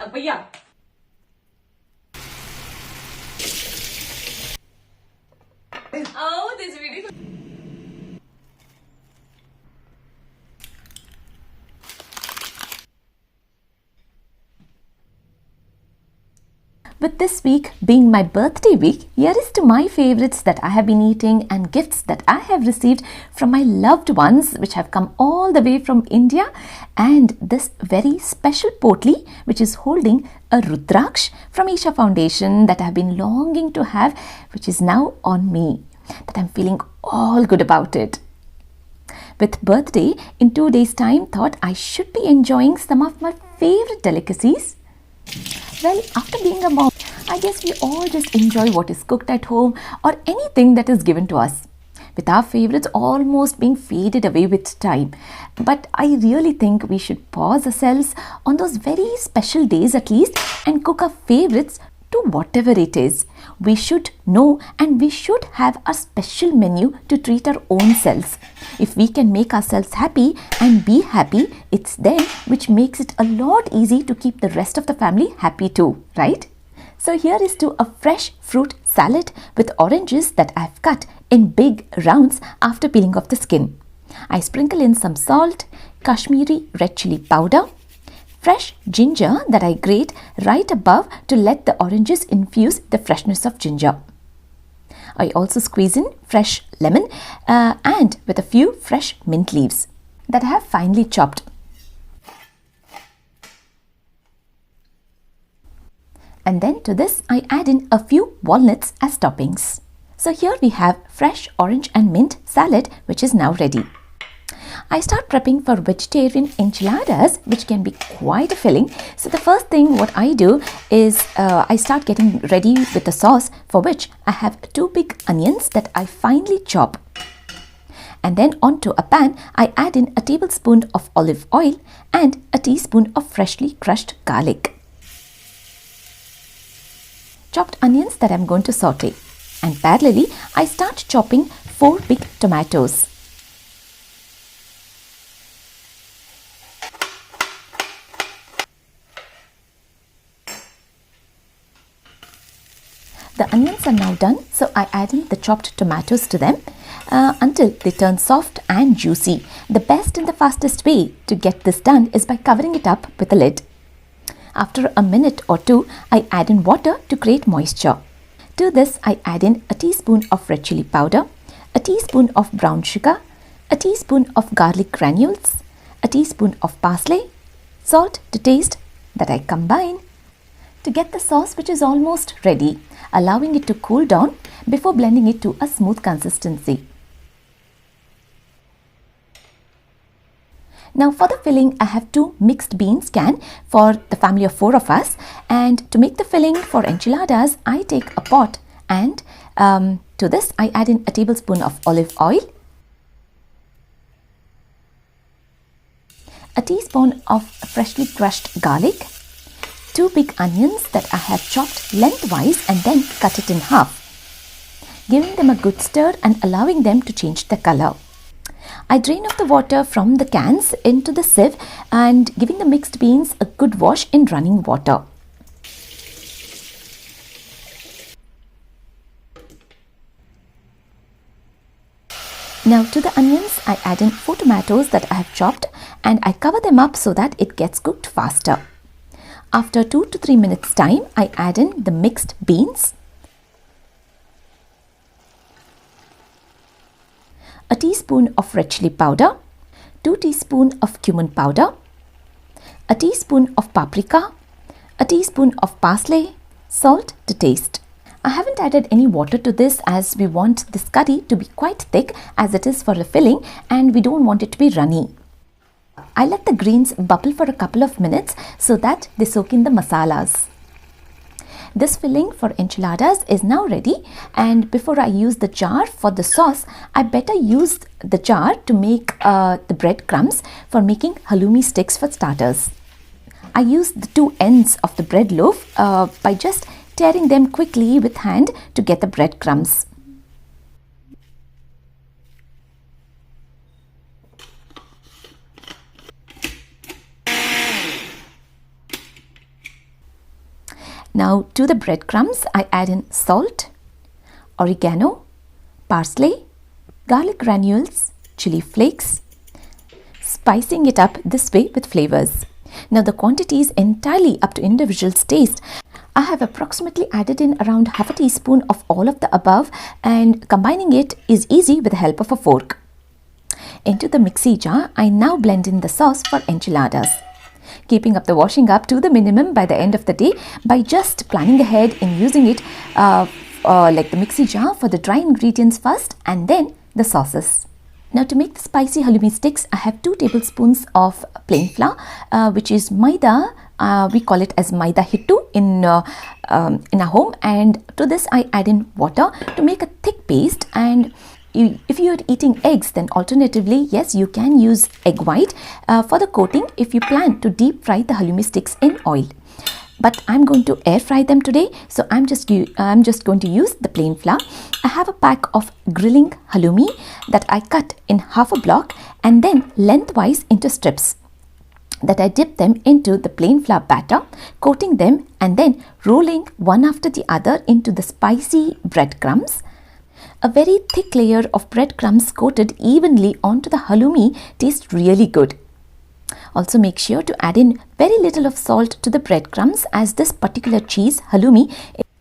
भैया oh this video With this week being my birthday week, here is to my favorites that I have been eating and gifts that I have received from my loved ones which have come all the way from India, and this very special potli which is holding a Rudraksh from Isha Foundation that I have been longing to have, which is now on me, that I'm feeling all good about it. With birthday in 2 days time, thought I should be enjoying some of my favorite delicacies. Well, after being a mom, I guess we all just enjoy what is cooked at home or anything that is given to us, with our favorites almost being faded away with time. But I really think we should pause ourselves on those very special days at least and cook our favorites to whatever it is. We should know and we should have a special menu to treat our own selves. If we can make ourselves happy and be happy, it's then which makes it a lot easy to keep the rest of the family happy too, right? So here is to a fresh fruit salad with oranges that I've cut in big rounds after peeling off the skin. I sprinkle in some salt, Kashmiri red chili powder, fresh ginger that I grate right above to let the oranges infuse the freshness of ginger. I also squeeze in fresh lemon and with a few fresh mint leaves that I have finely chopped. And then to this I add in a few walnuts as toppings. So here we have fresh orange and mint salad which is now ready. I start prepping for vegetarian enchiladas, which can be quite a filling. So the first thing what I do is I start getting ready with the sauce, for which I have 2 big onions that I finely chop. And then onto a pan, I add in a tablespoon of olive oil and a teaspoon of freshly crushed garlic. Chopped onions that I'm going to saute. And parallelly, I start chopping 4 big tomatoes. The onions are now done, so I add in the chopped tomatoes to them until they turn soft and juicy. The best and the fastest way to get this done is by covering it up with a lid. After a minute or 2, I add in water to create moisture. To this, I add in a teaspoon of red chili powder, a teaspoon of brown sugar, a teaspoon of garlic granules, a teaspoon of parsley, salt to taste that I combine to get the sauce which is almost ready, allowing it to cool down before blending it to a smooth consistency. Now for the filling, I have 2 mixed beans can for the family of 4 of us, and to make the filling for enchiladas, I take a pot and to this I add in a tablespoon of olive oil, a teaspoon of freshly crushed garlic, 2 big onions that I have chopped lengthwise and then cut it in half, giving them a good stir and allowing them to change the color. I drain off the water from the cans into the sieve and giving the mixed beans a good wash in running water. Now to the onions, I add in 4 tomatoes that I have chopped and I cover them up so that it gets cooked faster. After 2 to 3 minutes time, I add in the mixed beans, a teaspoon of red chili powder, 2 teaspoons of cumin powder, a teaspoon of paprika, a teaspoon of parsley, salt to taste. I haven't added any water to this as we want this curry to be quite thick as it is for a filling and we don't want it to be runny. I let the greens bubble for a couple of minutes so that they soak in the masalas. This filling for enchiladas is now ready, and before I use the jar for the sauce, I better use the jar to make the breadcrumbs for making halloumi sticks for starters. I use the 2 ends of the bread loaf by just tearing them quickly with hand to get the breadcrumbs. Now to the breadcrumbs, I add in salt, oregano, parsley, garlic granules, chili flakes, spicing it up this way with flavors. Now the quantity is entirely up to individual's taste. I have approximately added in around half a teaspoon of all of the above, and combining it is easy with the help of a fork. Into the mixie jar, I now blend in the sauce for enchiladas, keeping up the washing up to the minimum by the end of the day by just planning ahead in using it like the mixie jar for the dry ingredients first and then the sauces. Now to make the spicy halloumi sticks, I have 2 tablespoons of plain flour, which is maida. We call it as maida hittu in our home, and to this I add in water to make a thick paste. And if you are eating eggs, then alternatively, yes, you can use egg white for the coating if you plan to deep fry the halloumi sticks in oil. But I'm going to air fry them today, so I'm just going to use the plain flour. I have a pack of grilling halloumi that I cut in half a block and then lengthwise into strips, that I dip them into the plain flour batter, coating them and then rolling one after the other into the spicy breadcrumbs. A very thick layer of breadcrumbs coated evenly onto the halloumi tastes really good. Also make sure to add in very little of salt to the breadcrumbs, as this particular cheese, halloumi,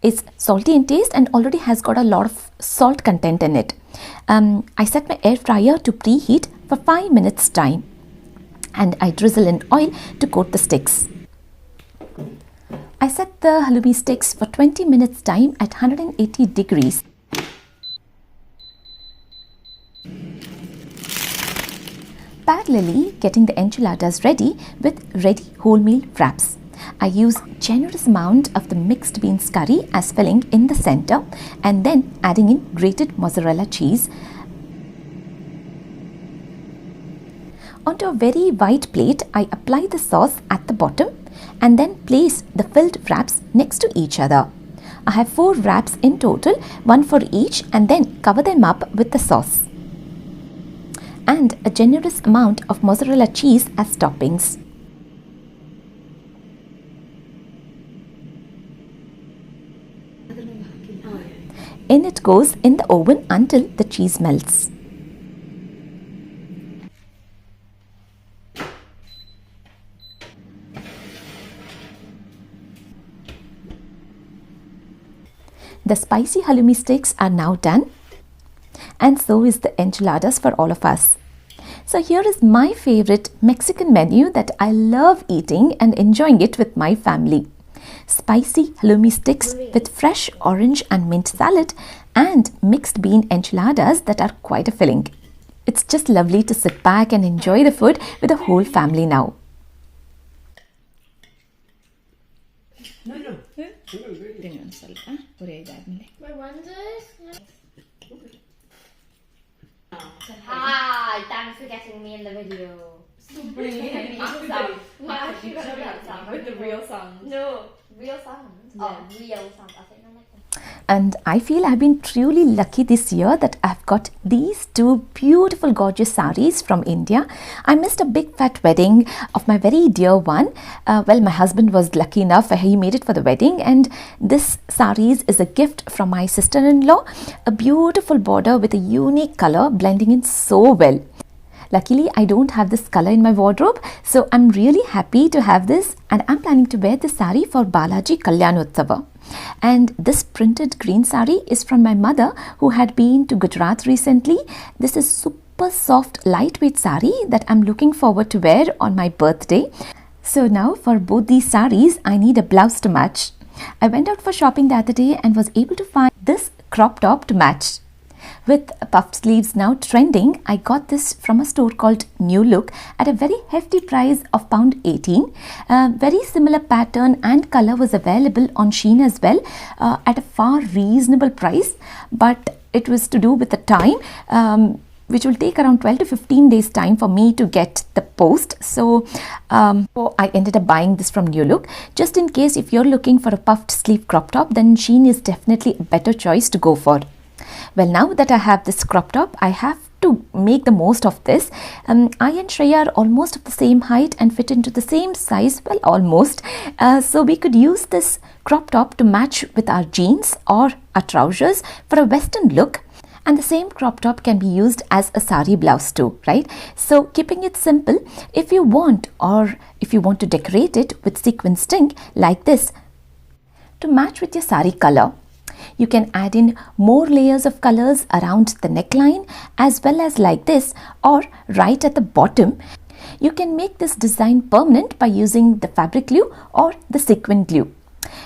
is salty in taste and already has got a lot of salt content in it. I set my air fryer to preheat for 5 minutes time, and I drizzle in oil to coat the sticks. I set the halloumi sticks for 20 minutes time at 180 degrees. Parallelly, getting the enchiladas ready with ready wholemeal wraps. I use generous amount of the mixed beans curry as filling in the center, and then adding in grated mozzarella cheese. Onto a very wide plate, I apply the sauce at the bottom and then place the filled wraps next to each other. I have 4 wraps in total, 1 for each, and then cover them up with the sauce and a generous amount of mozzarella cheese as toppings. In it goes in the oven until the cheese melts. The spicy halloumi sticks are now done, and so is the enchiladas for all of us. So here is my favorite Mexican menu that I love eating and enjoying it with my family. Spicy halloumi sticks with fresh orange and mint salad and mixed bean enchiladas that are quite a filling. It's just lovely to sit back and enjoy the food with the whole family now. Thanks for getting me in the video. With the real sound. No, real sound. Yeah. Oh, real sound. I think I like that. And I feel I've been truly lucky this year that I've got these 2 beautiful gorgeous sarees from India. I missed a big fat wedding of my very dear one. Well, my husband was lucky enough, he made it for the wedding, and this sarees is a gift from my sister-in-law. A beautiful border with a unique color blending in so well. Luckily, I don't have this color in my wardrobe, so I'm really happy to have this, and I'm planning to wear this saree for Balaji Kalyanotsava. And this printed green saree is from my mother, who had been to Gujarat recently. This is super soft, lightweight saree that I'm looking forward to wear on my birthday. So now for both these sarees, I need a blouse to match. I went out for shopping the other day and was able to find this crop top to match. With puffed sleeves now trending, I got this from a store called New Look at a very hefty price of £18. Very similar pattern and color was available on Shein as well at a far reasonable price, but it was to do with the time, which will take around 12 to 15 days time for me to get the post. So I ended up buying this from New Look. Just in case if you're looking for a puffed sleeve crop top, then Shein is definitely a better choice to go for. Well, now that I have this crop top, I have to make the most of this. I and Shreya are almost of the same height and fit into the same size, well, almost. So we could use this crop top to match with our jeans or our trousers for a western look. And the same crop top can be used as a saree blouse too, right? So keeping it simple, if you want to decorate it with sequin string like this to match with your saree color, you can add in more layers of colors around the neckline as well as like this, or right at the bottom. You can make this design permanent by using the fabric glue or the sequin glue.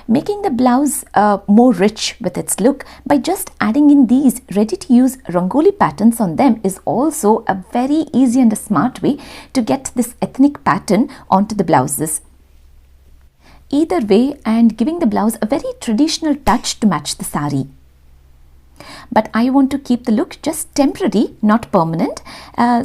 Making the blouse more rich with its look by just adding in these ready-to-use rangoli patterns on them is also a very easy and a smart way to get this ethnic pattern onto the blouses. Either way, and giving the blouse a very traditional touch to match the saree. But I want to keep the look just temporary, not permanent.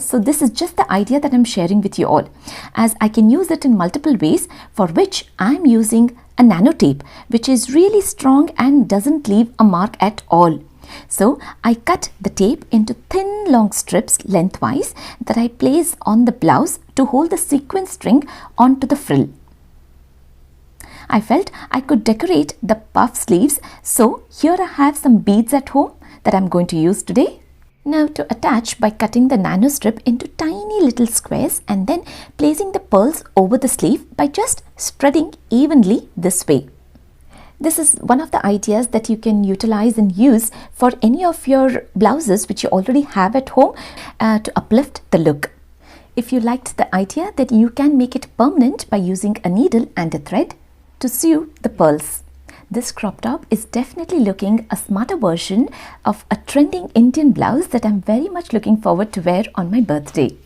So this is just the idea that I'm sharing with you all, as I can use it in multiple ways, for which I'm using a nano tape, which is really strong and doesn't leave a mark at all. So I cut the tape into thin long strips lengthwise that I place on the blouse to hold the sequin string onto the frill. I felt I could decorate the puff sleeves, so here I have some beads at home that I'm going to use today. Now to attach, by cutting the nano strip into tiny little squares and then placing the pearls over the sleeve by just spreading evenly this way. This is one of the ideas that you can utilize and use for any of your blouses which you already have at home to uplift the look. If you liked the idea, that you can make it permanent by using a needle and a thread to sew the pearls. This crop top is definitely looking a smarter version of a trending Indian blouse that I'm very much looking forward to wear on my birthday.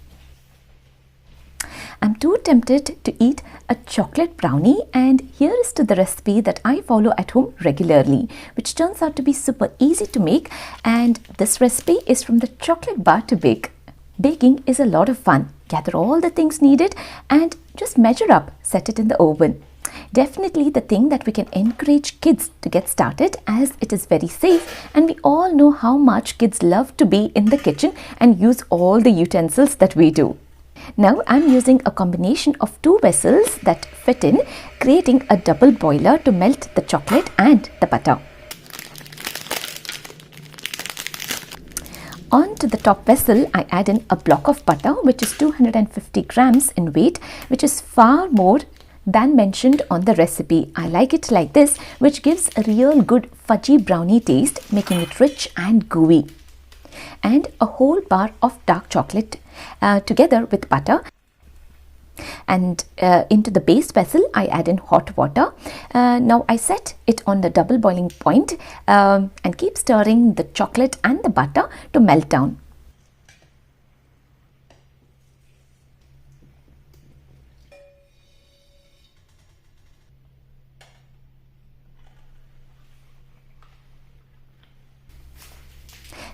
I'm too tempted to eat a chocolate brownie, and here is to the recipe that I follow at home regularly, which turns out to be super easy to make, and this recipe is from the chocolate bar to bake. Baking is a lot of fun. Gather all the things needed and just measure up, set it in the oven. Definitely the thing that we can encourage kids to get started, as it is very safe, and we all know how much kids love to be in the kitchen and use all the utensils that we do. Now I'm using a combination of two vessels that fit in, creating a double boiler to melt the chocolate and the butter. Onto the top vessel, I add in a block of butter, which is 250 grams in weight, which is far more than mentioned on the recipe. I like it like this, which gives a real good fudgy brownie taste, making it rich and gooey. And a whole bar of dark chocolate together with butter. And into the base vessel, I add in hot water. Now I set it on the double boiling point and keep stirring the chocolate and the butter to melt down.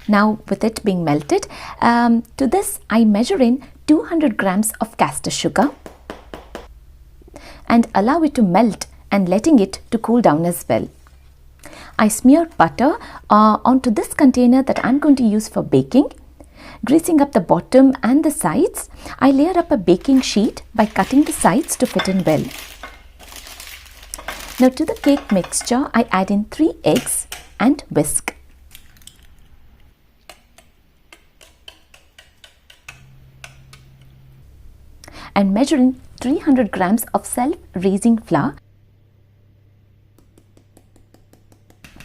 Now with it being melted, to this I measure in 200 grams of caster sugar and allow it to melt and letting it to cool down as well. I smear butter onto this container that I'm going to use for baking. Greasing up the bottom and the sides, I layer up a baking sheet by cutting the sides to fit in well. Now to the cake mixture, I add in 3 eggs and whisk. And measure in 300 grams of self-raising flour.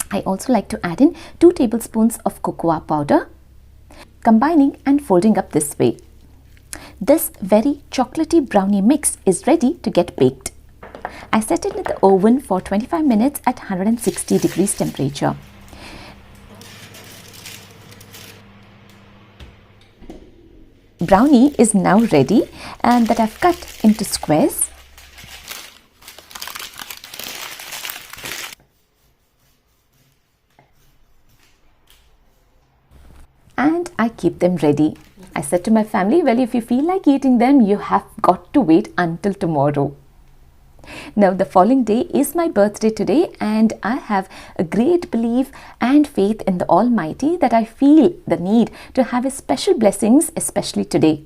I also like to add in 2 tablespoons of cocoa powder, combining and folding up this way. This very chocolatey brownie mix is ready to get baked. I set it in the oven for 25 minutes at 160 degrees temperature. Brownie is now ready, and that I've cut into squares. And I keep them ready. I said to my family, well, if you feel like eating them, you have got to wait until tomorrow. Now, the following day is my birthday today, and I have a great belief and faith in the Almighty that I feel the need to have His special blessings, especially today.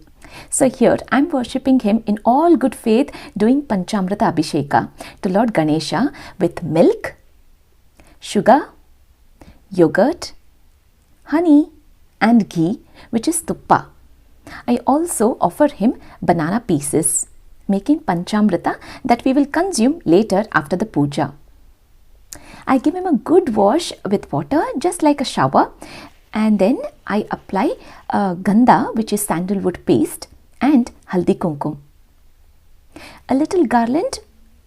So here I'm worshipping Him in all good faith, doing Panchamritha Abhisheka to Lord Ganesha with milk, sugar, yogurt, honey and ghee, which is tuppa. I also offer Him banana pieces, making Panchamrita that we will consume later after the puja. I give Him a good wash with water, just like a shower, and then I apply ganda, which is sandalwood paste, and haldi kumkum. A little garland,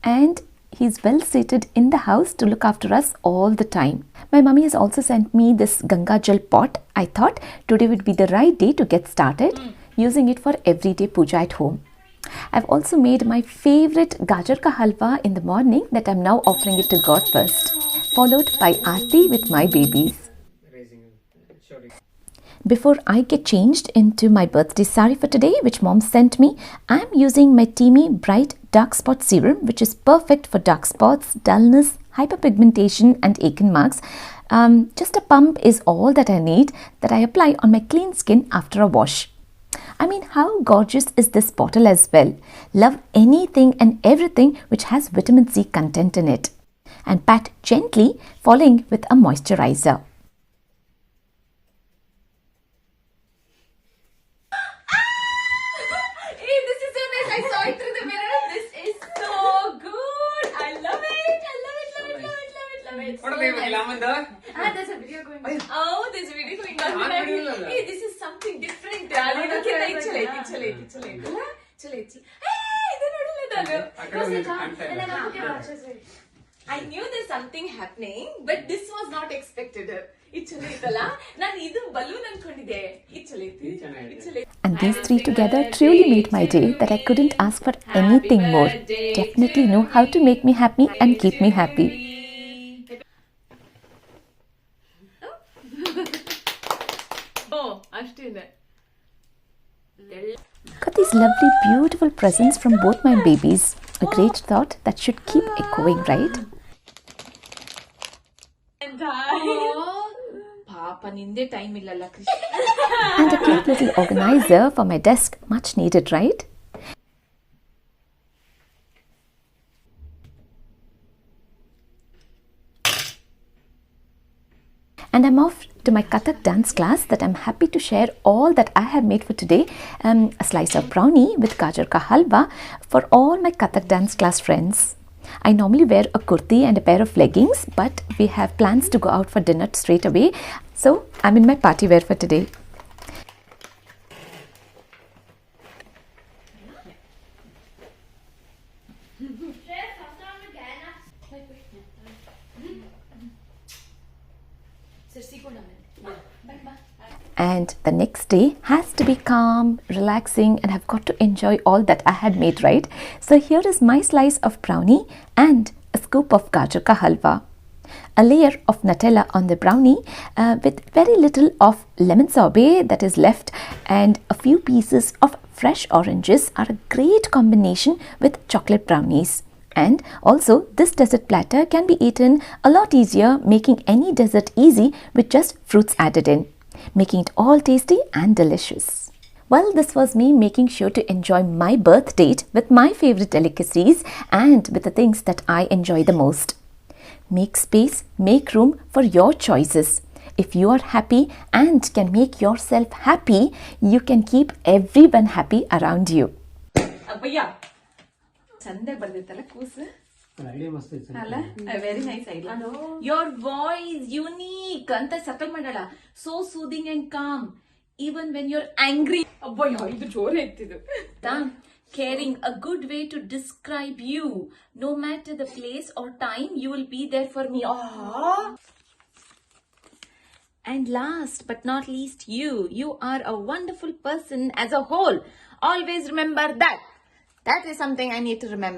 and He's well seated in the house to look after us all the time. My mummy has also sent me this Ganga Jal pot. I thought today would be the right day to get started using it for everyday puja at home. I've also made my favorite gajar ka halwa in the morning that I'm now offering it to God first, followed by aarti with my babies. Before I get changed into my birthday saree for today, which mom sent me, I'm using my Teamy Bright Dark Spot Serum, which is perfect for dark spots, dullness, hyperpigmentation and acne marks. Just a pump is all that I need, that I apply on my clean skin after a wash. I mean, how gorgeous is this bottle as well? Love anything and everything which has vitamin C content in it. And pat gently, following with a moisturizer. I saw it through the mirror. This is so good. I love it. What are they doing, Lamanda? There's a video going on. Oh, there's a video going on. Hey, this is something different. Hey, I knew there's something happening, but this was not expected. And these three together truly made my day, that I couldn't ask for anything more. Definitely know how to make me happy and keep me happy. Oh, Ashton. Got these lovely, beautiful presents from both my babies. A great thought that should keep echoing, right? And a cute little organizer for my desk, much needed, right? And I'm off to my Kathak dance class that I'm happy to share all that I have made for today. A slice of brownie with gajar ka halwa for all my Kathak dance class friends. I normally wear a kurti and a pair of leggings, but we have plans to go out for dinner straight away. So I'm in my party wear for today. And the next day has to be calm, relaxing, and I've got to enjoy all that I had made, right? So here is my slice of brownie and a scoop of gajar ka halwa. A layer of Nutella on the brownie with very little of lemon sorbet that is left, and a few pieces of fresh oranges are a great combination with chocolate brownies. And also, this dessert platter can be eaten a lot easier, making any dessert easy with just fruits added in, making it all tasty and delicious. Well, this was me making sure to enjoy my birth date with my favorite delicacies and with the things that I enjoy the most. Make space, make room for your choices. If you are happy and can make yourself happy, you can keep everyone happy around you. Idea must be a very nice idea. Your voice unique anta settle madala, so soothing and calm even when you're angry. Caring, a good way to describe you. No matter the place or time, you will be there for me. And last but not least, you are a wonderful person as a whole. Always remember that. That is something I need to remember.